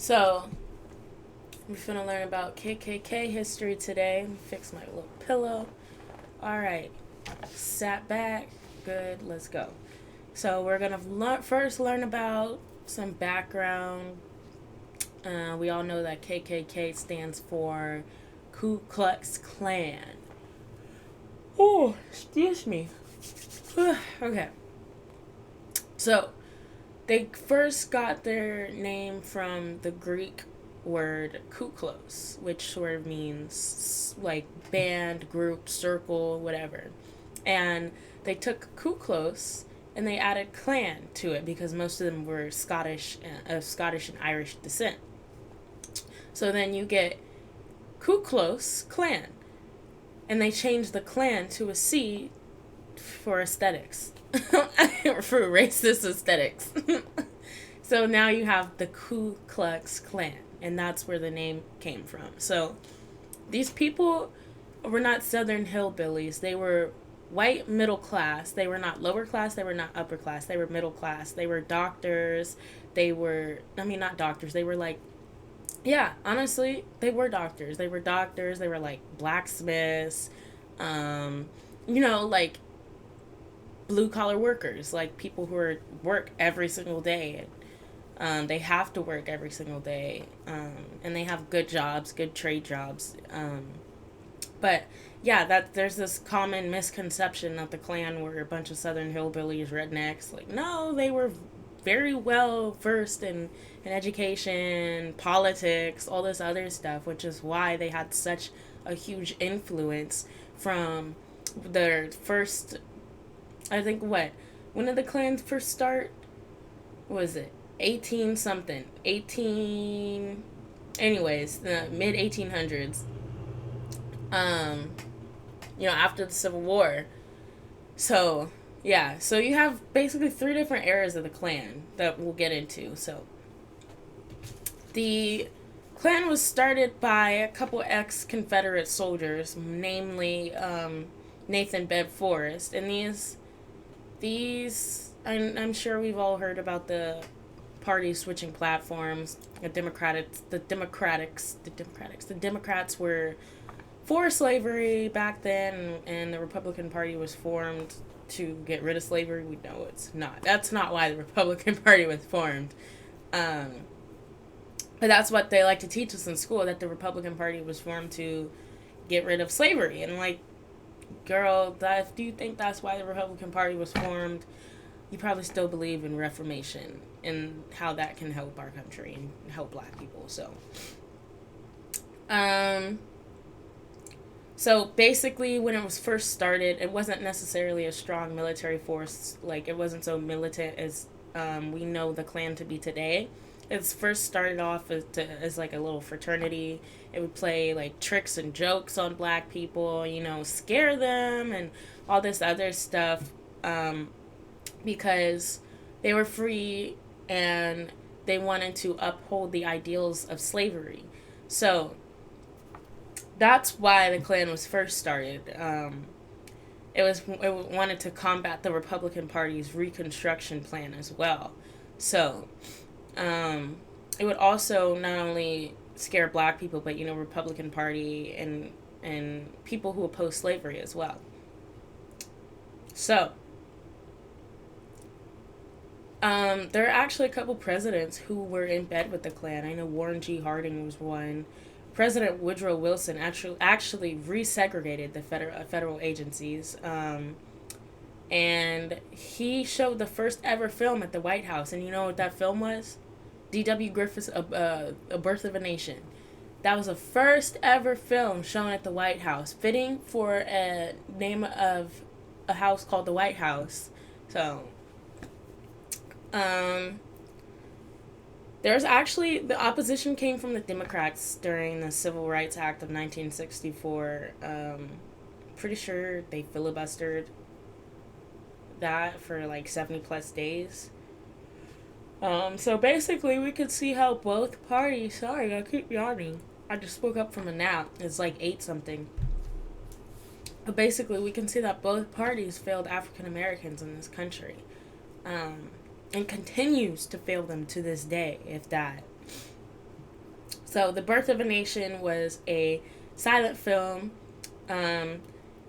So, we're finna learn about KKK history today. Fix my little pillow. Alright, sat back. Good, let's go. So, we're gonna first learn about some background. We all know that KKK stands for Ku Klux Klan. Oh, excuse me. Okay. So, they first got their name from the Greek word kuklos, which sort of means like band, group, circle, whatever. And they took kuklos and they added clan to it because most of them were Scottish and Irish descent. So then you get Ku Klux Klan, and they changed the clan to a C for aesthetics, for racist aesthetics. So now you have the Ku Klux Klan, and that's where the name came from. So these people were not Southern hillbillies. They were white middle class. They were not lower class. They were not upper class. They were middle class. They were doctors. Not doctors. They were like, yeah, honestly, they were doctors. They were doctors. They were like blacksmiths, like blue collar workers, like people who work every single day. They have to work every single day, and they have good jobs, good trade jobs. But yeah, that there's this common misconception that the Klan were a bunch of Southern hillbillies, rednecks. Like, no, they were very well versed in education, politics, all this other stuff, which is why they had such a huge influence from their first. I think when did the Klans first start? What was it 18 something 18? Anyways, the mid 1800s. After the Civil War. So yeah, so you have basically three different eras of the Klan that we'll get into. So the Klan was started by a couple ex-Confederate soldiers, namely Nathan Bed Forrest, and these I'm sure we've all heard about the party switching platforms. The Democrats were for slavery back then, and the Republican Party was formed to get rid of slavery. We know it's not. That's not why the Republican Party was formed. But that's what they like to teach us in school, that the Republican Party was formed to get rid of slavery. And like, girl, do you think that's why the Republican Party was formed? You probably still believe in Reformation and how that can help our country and help black people. So basically, when it was first started, it wasn't necessarily a strong military force. Like, it wasn't so militant as we know the Klan to be today. It's first started off as like a little fraternity. It would play like tricks and jokes on black people, scare them and all this other stuff, because they were free and they wanted to uphold the ideals of slavery. So that's why the Klan was first started. It wanted to combat the Republican Party's Reconstruction plan as well. So it would also not only scare black people, but Republican Party and people who oppose slavery as well. So there are actually a couple presidents who were in bed with the Klan. I know Warren G. Harding was one. President Woodrow Wilson actually resegregated the federal agencies, and he showed the first ever film at the White House. And you know what that film was? D.W. Griffith's A Birth of a Nation. That was the first ever film shown at the White House, fitting for a name of a house called the White House. So there's actually, the opposition came from the Democrats during the Civil Rights Act of 1964. Pretty sure they filibustered that for like 70 plus days. So basically we could see how both parties, sorry, I keep yawning. I just woke up from a nap. It's like 8 something. But basically we can see that both parties failed African Americans in this country. And continues to fail them to this day, if that. So, The Birth of a Nation was a silent film. Um,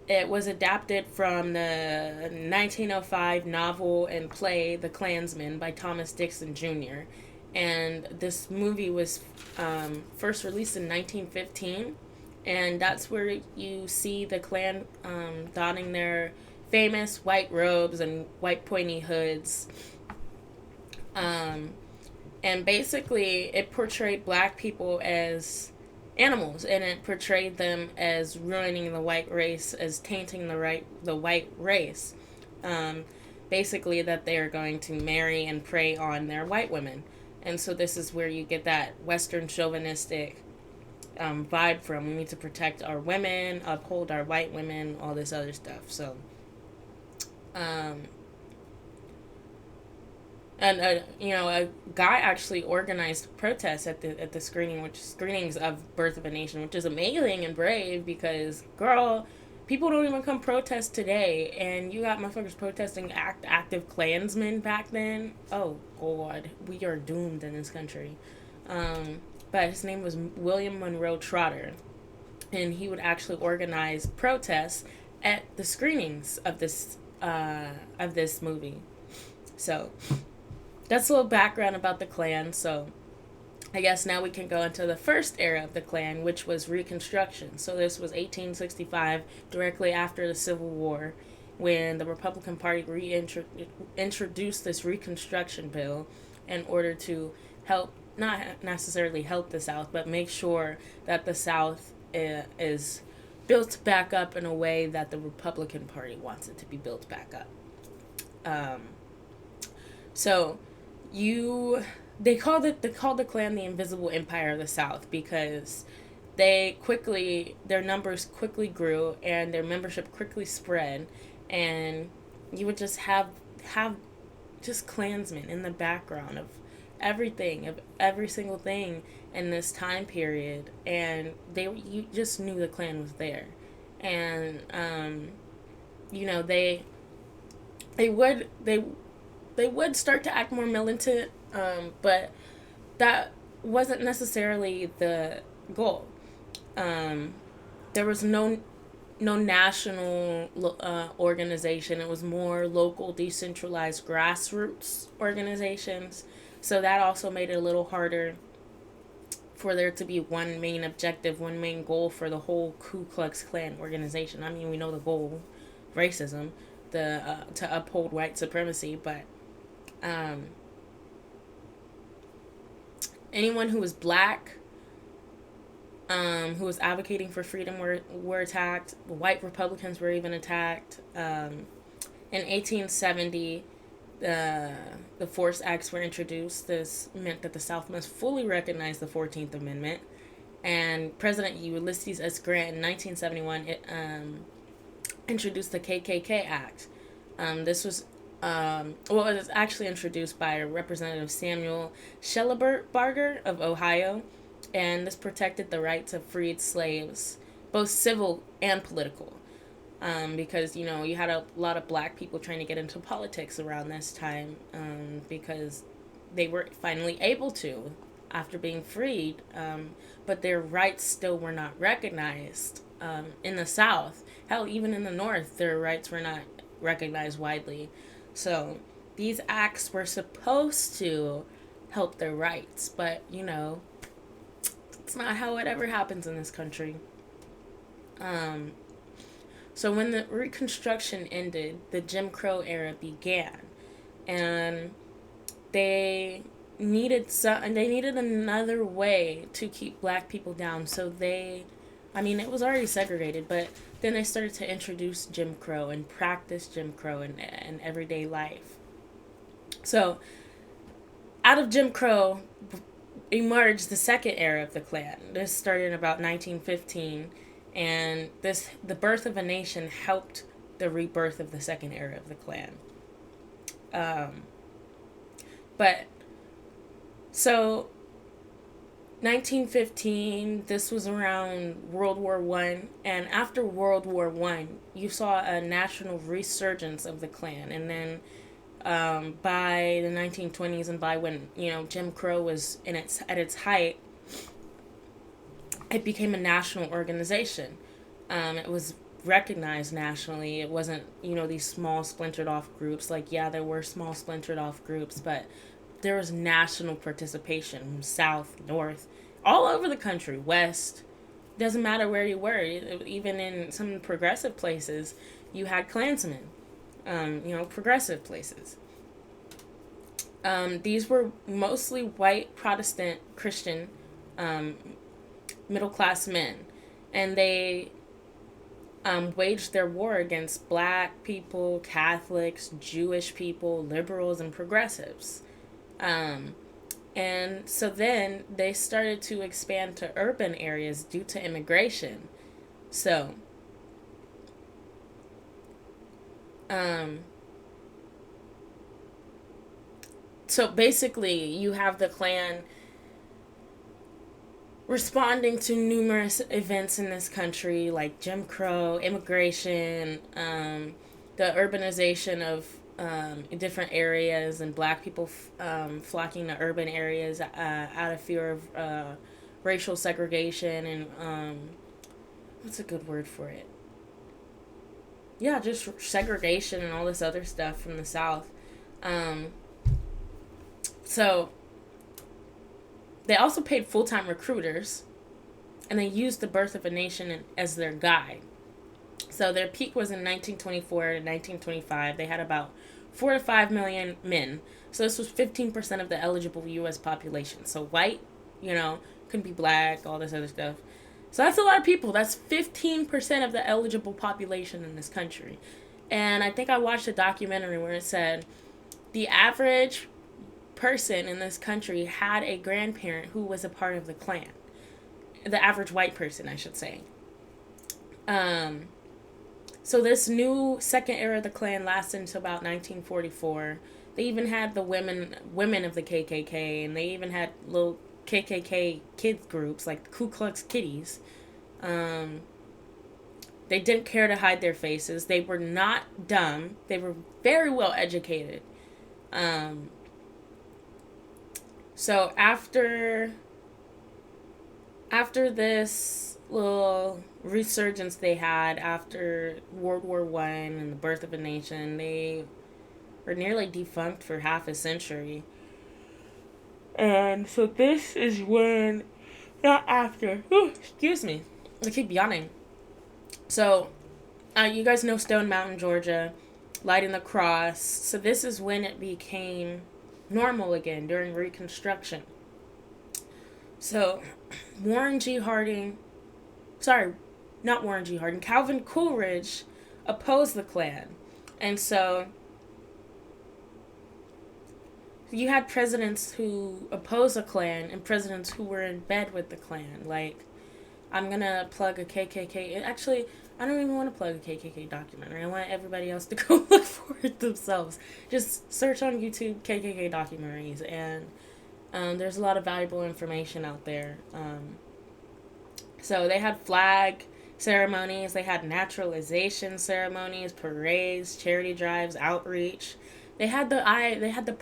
it was adapted from the 1905 novel and play The Klansman by Thomas Dixon Jr. And this movie was first released in 1915. And that's where you see the Klan donning their famous white robes and white pointy hoods. Um, and basically, it portrayed black people as animals, and it portrayed them as ruining the white race, as tainting the white race. Um, Basically, that they are going to marry and prey on their white women, and so this is where you get that Western chauvinistic vibe from. We need to protect our women, uphold our white women, all this other stuff. So, um, and a guy actually organized protests at the screenings of Birth of a Nation, which is amazing and brave because, girl, people don't even come protest today, and you got motherfuckers protesting active Klansmen back then. Oh God, we are doomed in this country. But his name was William Monroe Trotter, and he would actually organize protests at the screenings of this movie. So that's a little background about the Klan. So I guess now we can go into the first era of the Klan, which was Reconstruction. So this was 1865, directly after the Civil War, when the Republican Party introduced this Reconstruction bill in order to help, not necessarily help the South, but make sure that the South is built back up in a way that the Republican Party wants it to be built back up. So they called the Klan the Invisible Empire of the South because their numbers quickly grew and their membership quickly spread, and you would just have just Klansmen in the background of everything, of every single thing in this time period, and you just knew the Klan was there. And they would start to act more militant, but that wasn't necessarily the goal. There was no national organization. It was more local, decentralized, grassroots organizations. So that also made it a little harder for there to be one main objective, one main goal for the whole Ku Klux Klan organization. I mean, we know the goal, racism, to uphold white supremacy, but anyone who was black, who was advocating for freedom were attacked. White Republicans were even attacked. In 1870, the Force Acts were introduced. This meant that the South must fully recognize the 14th Amendment. And President Ulysses S. Grant in 1971 introduced the KKK Act. This was it was actually introduced by Representative Samuel Shellabarger of Ohio, and this protected the rights of freed slaves, both civil and political. Because, you had a lot of black people trying to get into politics around this time, because they were finally able to after being freed, but their rights still were not recognized in the South. Hell, even in the North, their rights were not recognized widely. So these acts were supposed to help their rights, but, it's not how it ever happens in this country. So when the Reconstruction ended, the Jim Crow era began, and they needed another way to keep black people down. So it was already segregated, but then they started to introduce Jim Crow and practice Jim Crow in everyday life. So out of Jim Crow emerged the second era of the Klan. This started in about 1915, and the Birth of a Nation helped the rebirth of the second era of the Klan. So 1915, this was around World War I, and after World War I, you saw a national resurgence of the Klan, and then by the 1920s and by when, Jim Crow was at its height, it became a national organization. It was recognized nationally. It wasn't, these small splintered off groups. Like, yeah, there were small splintered off groups, but there was national participation from south, north, all over the country, west. Doesn't matter where you were. Even in some progressive places, you had Klansmen. Progressive places. These were mostly white Protestant Christian middle class men, and they waged their war against black people, Catholics, Jewish people, liberals, and progressives. And so then they started to expand to urban areas due to immigration. So, so basically, you have the Klan responding to numerous events in this country, like Jim Crow, immigration, the urbanization of different areas, and black people flocking to urban areas out of fear of racial segregation and what's a good word for it? Yeah, just segregation and all this other stuff from the South. So they also paid full-time recruiters, and they used the birth of a nation as their guide. So their peak was in 1924 to 1925. They had about 4 to 5 million men. So this was 15% of the eligible U.S. population. So white, couldn't be black, all this other stuff. So that's a lot of people. That's 15% of the eligible population in this country. And I think I watched a documentary where it said the average person in this country had a grandparent who was a part of the Klan. The average white person, I should say. So this new second era of the Klan lasted until about 1944. They even had the women of the KKK, and they even had little KKK kids groups like the Ku Klux Kitties. They didn't care to hide their faces. They were not dumb. They were very well educated. So after this little resurgence they had after World War I and the birth of a nation, they were nearly defunct for half a century. And so this is when, not after, excuse me, I keep yawning. So, you guys know Stone Mountain, Georgia, lighting the cross. So this is when it became normal again during Reconstruction. So, Calvin Coolidge opposed the Klan. And so you had presidents who opposed the Klan and presidents who were in bed with the Klan. Like, I'm going to plug a KKK. Actually, I don't even want to plug a KKK documentary. I want everybody else to go look for it themselves. Just search on YouTube KKK documentaries, and there's a lot of valuable information out there. So they had flag ceremonies, they had naturalization ceremonies, parades, charity drives, outreach. They had the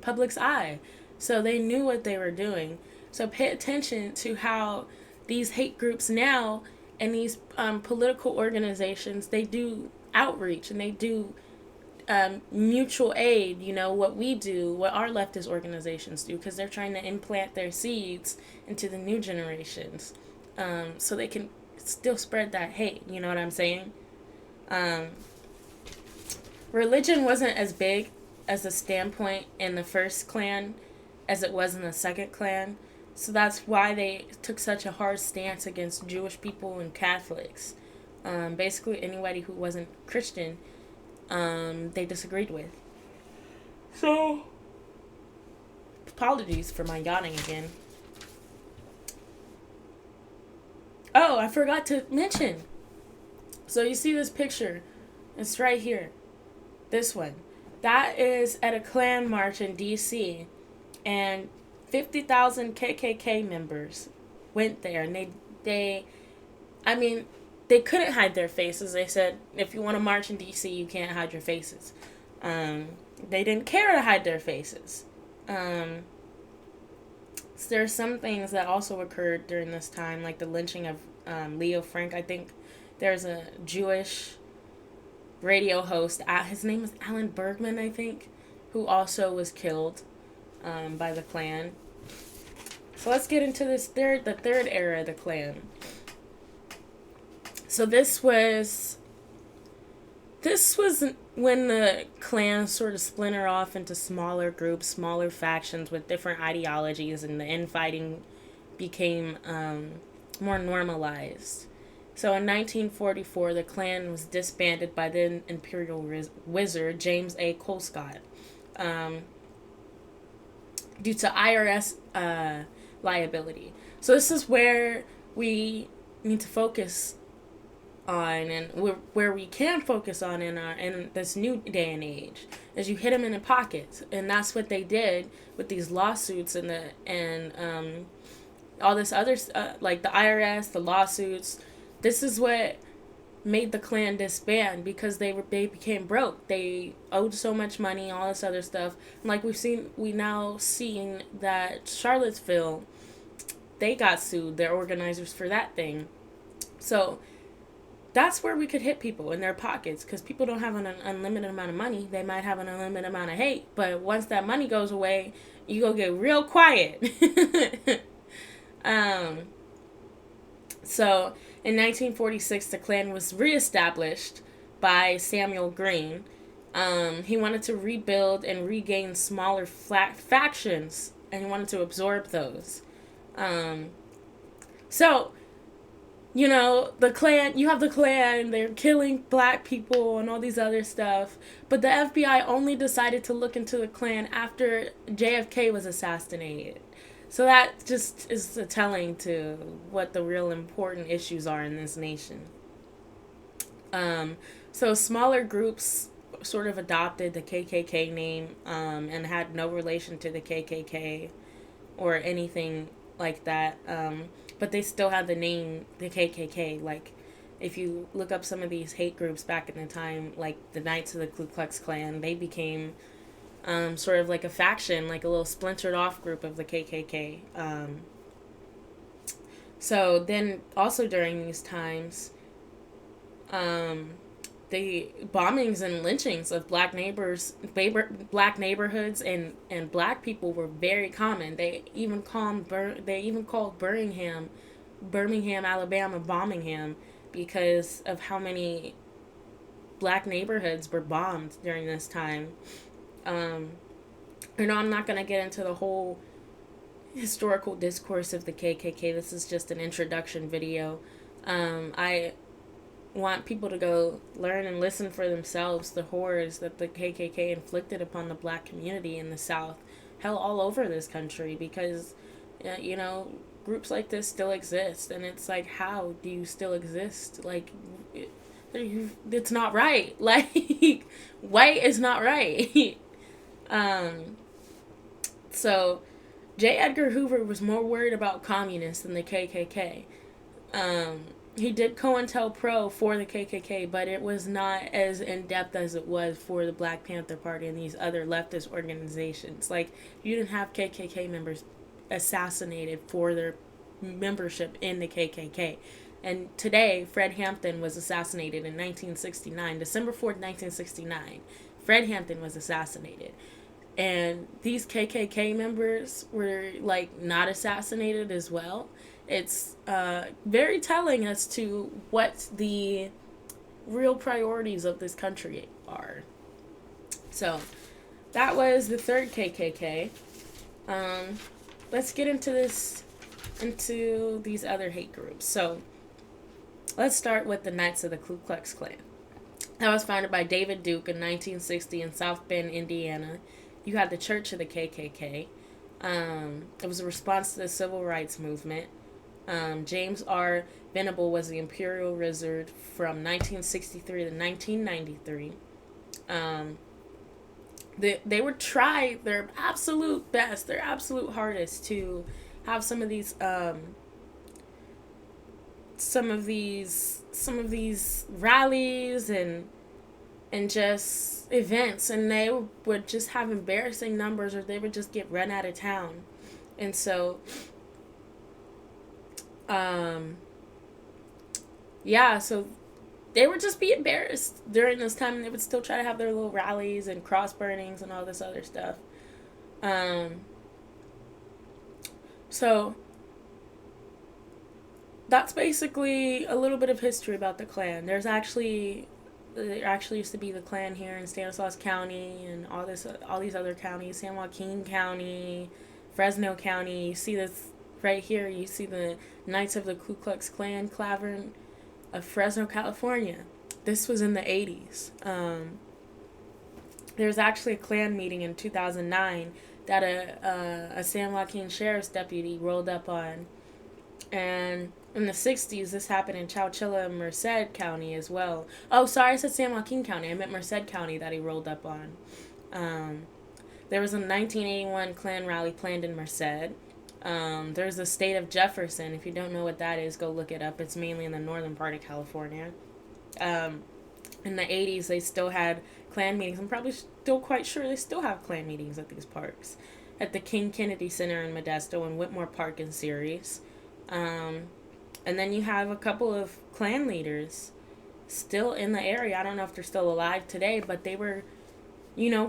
public's eye. So they knew what they were doing. So pay attention to how these hate groups now and these political organizations, they do outreach and they do mutual aid, what we do, what our leftist organizations do, because they're trying to implant their seeds into the new generations, so they can still spread that hate, you know what I'm saying? Religion wasn't as big as a standpoint in the first Klan as it was in the second Klan, so that's why they took such a hard stance against Jewish people and Catholics. Basically anybody who wasn't Christian, they disagreed with. So, apologies for my yawning again. Oh, I forgot to mention. So you see this picture. It's right here. This one. That is at a Klan march in D.C. And 50,000 KKK members went there. And they couldn't hide their faces. They said, if you want to march in D.C., you can't hide your faces. They didn't care to hide their faces. So there are some things that also occurred during this time, like the lynching of Leo Frank. I think there's a Jewish radio host, his name was Alan Bergman, I think, who also was killed by the Klan. So let's get into the third era of the Klan. So this was when the Klan sort of splintered off into smaller groups, smaller factions with different ideologies, and the infighting became more normalized. So in 1944, the Klan was disbanded by the Imperial Wizard James A. Colescott due to IRS liability. So this is where we need to focus on, and where we can focus on in this new day and age, is you hit them in the pockets, and that's what they did with these lawsuits and all this other like the IRS, the lawsuits. This is what made the Klan disband, because they became broke. They owed so much money, all this other stuff. And like we now seen that Charlottesville, they got sued, their organizers, for that thing. So that's where we could hit people in their pockets, because people don't have an unlimited amount of money. They might have an unlimited amount of hate, but once that money goes away, you go get real quiet. So in 1946, the Klan was reestablished by Samuel Green. He wanted to rebuild and regain smaller factions, and he wanted to absorb those. So, you know, the Klan, you have the Klan, they're killing black people and all these other stuff. But the FBI only decided to look into the Klan after JFK was assassinated. So that just is telling to what the real important issues are in this nation. So smaller groups sort of adopted the KKK name and had no relation to the KKK or anything like that. But they still had the name, the KKK. Like, if you look up some of these hate groups back in the time, like the Knights of the Ku Klux Klan, they became sort of like a faction, like a little splintered off group of the KKK. So then also during these times, the bombings and lynchings of black neighborhoods and black people were very common. They even called Birmingham, Alabama, Bombingham, because of how many black neighborhoods were bombed during this time. I'm not going to get into the whole historical discourse of the KKK. This is just an introduction video. I want people to go learn and listen for themselves the horrors that the KKK inflicted upon the black community in the South, hell, all over this country, because, groups like this still exist. And it's like, how do you still exist? Like, it's not right. Like, white is not right. So J. Edgar Hoover was more worried about communists than the KKK. He did COINTELPRO for the KKK, but it was not as in-depth as it was for the Black Panther Party and these other leftist organizations. Like, you didn't have KKK members assassinated for their membership in the KKK. And today, Fred Hampton was assassinated in 1969, December 4th, 1969. Fred Hampton was assassinated. And these KKK members were, like, not assassinated as well. It's very telling as to what the real priorities of this country are. So, that was the third KKK. Let's get into these other hate groups. So, let's start with the Knights of the Ku Klux Klan. That was founded by David Duke in 1960 in South Bend, Indiana. You had the Church of the KKK. It was a response to the Civil Rights Movement. James R. Venable was the Imperial Wizard from 1963 to 1993. They would try their absolute best, their absolute hardest to have some of these rallies and just events, and they would just have embarrassing numbers, or they would just get run out of town. And so, yeah, so they would just be embarrassed during this time, and they would still try to have their little rallies and cross burnings and all this other stuff. So that's basically a little bit of history about the Klan. There actually used to be the Klan here in Stanislaus County and all these other counties, San Joaquin County, Fresno County. You see this right here. You see the Knights of the Ku Klux Klan clavering of Fresno, California. This was in the 80s. There was actually a Klan meeting in 2009 that a San Joaquin sheriff's deputy rolled up on. And in the 60s, this happened in Chowchilla and Merced County as well. Oh, sorry, I said San Joaquin County. I meant Merced County that he rolled up on. There was a 1981 Klan rally planned in Merced. There's the state of Jefferson. If you don't know what that is, go look it up. It's mainly in the northern part of California. In the 80s, they still had Klan meetings. I'm probably still quite sure they still have Klan meetings at these parks. At the King Kennedy Center in Modesto and Whitmore Park in Ceres. And then you have a couple of Klan leaders still in the area. I don't know if they're still alive today, but they were,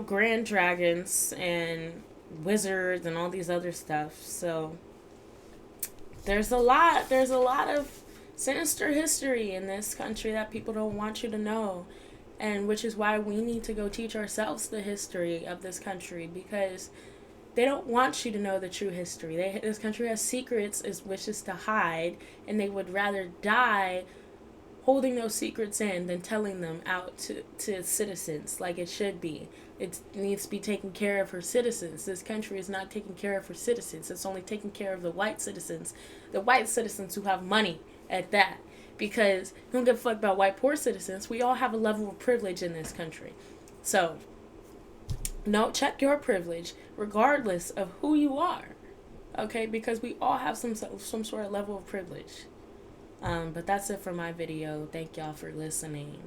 grand dragons and wizards and all these other stuff. So there's a lot of sinister history in this country that people don't want you to know, and which is why we need to go teach ourselves the history of this country, because they don't want you to know the true history. This country has secrets it wishes to hide, and they would rather die holding those secrets in than telling them out to citizens like it should be. It needs to be taking care of her citizens. This country is not taking care of her citizens. It's only taking care of the white citizens who have money at that. Because you don't give a fuck about white poor citizens. We all have a level of privilege in this country. So, no, check your privilege regardless of who you are. Okay, because we all have some sort of level of privilege. But that's it for my video. Thank y'all for listening.